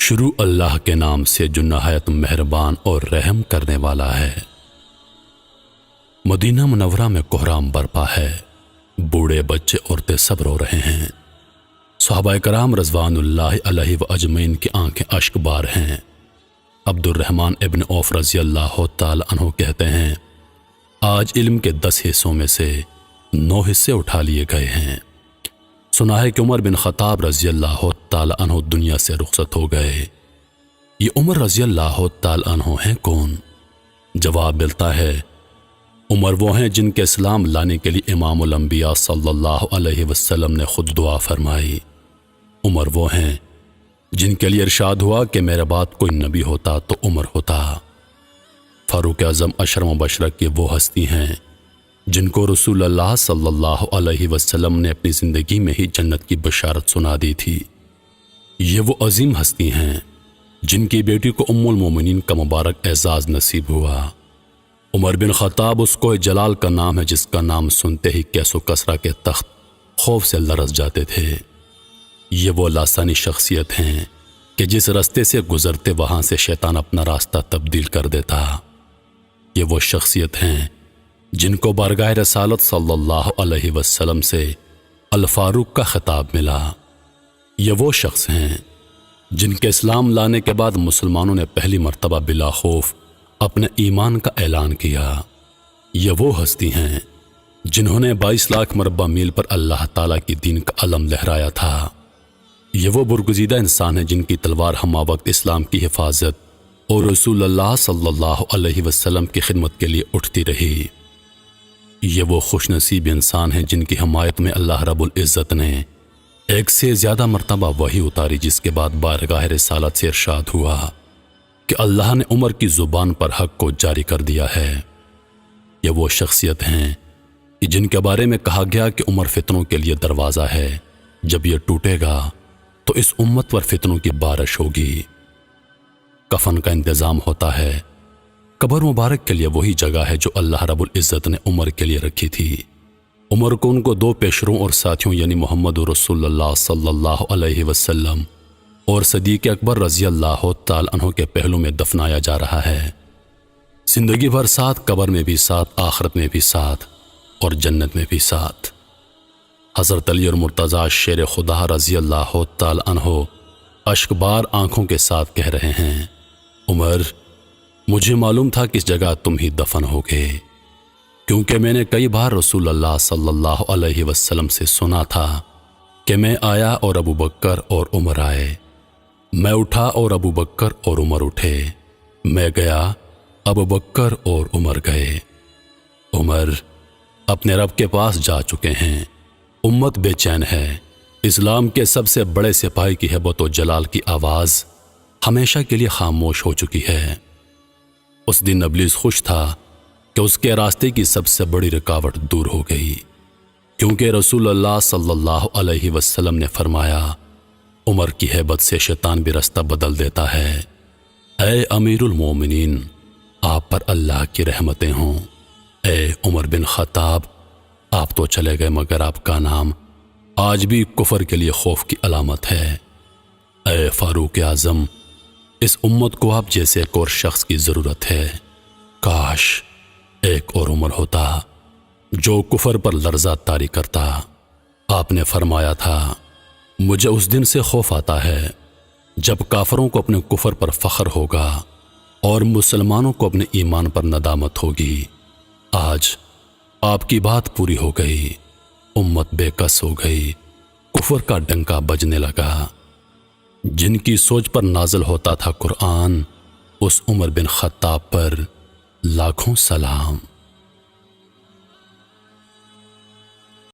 شروع اللہ کے نام سے جو نہایت مہربان اور رحم کرنے والا ہے۔ مدینہ منورہ میں کوہرام برپا ہے، بوڑھے بچے عورتیں سب رو رہے ہیں۔ صحابہ کرام رضوان اللہ علیہ و اجمعین کی آنکھیں اشک بار ہیں۔ عبد الرحمن ابن عوف رضی اللہ تعالی عنہ کہتے ہیں، آج علم کے 10 حصوں میں سے 9 حصے اٹھا لیے گئے ہیں۔ سنا ہے کہ عمر بن خطاب رضی اللہ تعالی عنہ دنیا سے رخصت ہو گئے۔ یہ عمر رضی اللہ تعالی عنہ ہیں کون؟ جواب ملتا ہے، عمر وہ ہیں جن کے اسلام لانے کے لیے امام الانبیاء صلی اللہ علیہ وسلم نے خود دعا فرمائی۔ عمر وہ ہیں جن کے لیے ارشاد ہوا کہ میرے بعد کوئی نبی ہوتا تو عمر ہوتا۔ فاروق اعظم عشرہ مبشرہ کی وہ ہستی ہیں جن کو رسول اللہ صلی اللہ علیہ وسلم نے اپنی زندگی میں ہی جنت کی بشارت سنا دی تھی۔ یہ وہ عظیم ہستی ہیں جن کی بیٹی کو ام المومنین کا مبارک اعزاز نصیب ہوا۔ عمر بن خطاب اس کوہ جلال کا نام ہے جس کا نام سنتے ہی کیس و کسرا کے تخت خوف سے لرز جاتے تھے۔ یہ وہ لاسانی شخصیت ہیں کہ جس راستے سے گزرتے وہاں سے شیطان اپنا راستہ تبدیل کر دیتا۔ یہ وہ شخصیت ہیں جن کو بارگاہ رسالت صلی اللہ علیہ وسلم سے الفاروق کا خطاب ملا۔ یہ وہ شخص ہیں جن کے اسلام لانے کے بعد مسلمانوں نے پہلی مرتبہ بلا خوف اپنے ایمان کا اعلان کیا۔ یہ وہ ہستی ہیں جنہوں نے 22 لاکھ مربع میل پر اللہ تعالیٰ کی دین کا علم لہرایا تھا۔ یہ وہ برگزیدہ انسان ہیں جن کی تلوار ہمہ وقت اسلام کی حفاظت اور رسول اللہ صلی اللہ علیہ وسلم کی خدمت کے لیے اٹھتی رہی۔ یہ وہ خوش نصیب انسان ہیں جن کی حمایت میں اللہ رب العزت نے 1 سے زیادہ مرتبہ وحی اتاری، جس کے بعد بارگاہ رسالت سے ارشاد ہوا کہ اللہ نے عمر کی زبان پر حق کو جاری کر دیا ہے۔ یہ وہ شخصیت ہیں کہ جن کے بارے میں کہا گیا کہ عمر فتنوں کے لیے دروازہ ہے، جب یہ ٹوٹے گا تو اس امت پر فتنوں کی بارش ہوگی۔ کفن کا انتظام ہوتا ہے، قبر مبارک کے لیے وہی جگہ ہے جو اللہ رب العزت نے عمر کے لیے رکھی تھی۔ عمر کو ان کو 2 پیشروں اور ساتھیوں یعنی محمد رسول اللہ صلی اللہ علیہ وسلم اور صدیق اکبر رضی اللہ تعالی عنہ کے پہلو میں دفنایا جا رہا ہے۔ زندگی بھر ساتھ، قبر میں بھی ساتھ، آخرت میں بھی ساتھ اور جنت میں بھی ساتھ۔ حضرت علی اور مرتضیٰ شیر خدا رضی اللہ تعالی عنہ اشکبار آنکھوں کے ساتھ کہہ رہے ہیں، عمر مجھے معلوم تھا کہ اس جگہ تم ہی دفن ہوگے، کیونکہ میں نے کئی بار رسول اللہ صلی اللہ علیہ وسلم سے سنا تھا کہ میں آیا اور ابو بکر اور عمر آئے، میں اٹھا اور ابو بکر اور عمر اٹھے، میں گیا ابو بکر اور عمر گئے۔ عمر اپنے رب کے پاس جا چکے ہیں، امت بے چین ہے، اسلام کے سب سے بڑے سپاہی کی ہیبت و جلال کی آواز ہمیشہ کے لیے خاموش ہو چکی ہے۔ اس دن ابلیس خوش تھا کہ اس کے راستے کی سب سے بڑی رکاوٹ دور ہو گئی، کیونکہ رسول اللہ صلی اللہ علیہ وسلم نے فرمایا، عمر کی ہیبت سے شیطان بھی راستہ بدل دیتا ہے۔ اے امیر المومنین، آپ پر اللہ کی رحمتیں ہوں۔ اے عمر بن خطاب، آپ تو چلے گئے مگر آپ کا نام آج بھی کفر کے لیے خوف کی علامت ہے۔ اے فاروق اعظم، اس امت کو آپ جیسے ایک اور شخص کی ضرورت ہے۔ کاش ایک اور عمر ہوتا جو کفر پر لرزہ طاری کرتا۔ آپ نے فرمایا تھا، مجھے اس دن سے خوف آتا ہے جب کافروں کو اپنے کفر پر فخر ہوگا اور مسلمانوں کو اپنے ایمان پر ندامت ہوگی۔ آج آپ کی بات پوری ہو گئی، امت بے کس ہو گئی، کفر کا ڈنکا بجنے لگا۔ جن کی سوچ پر نازل ہوتا تھا قرآن، اس عمر بن خطاب پر لاکھوں سلام۔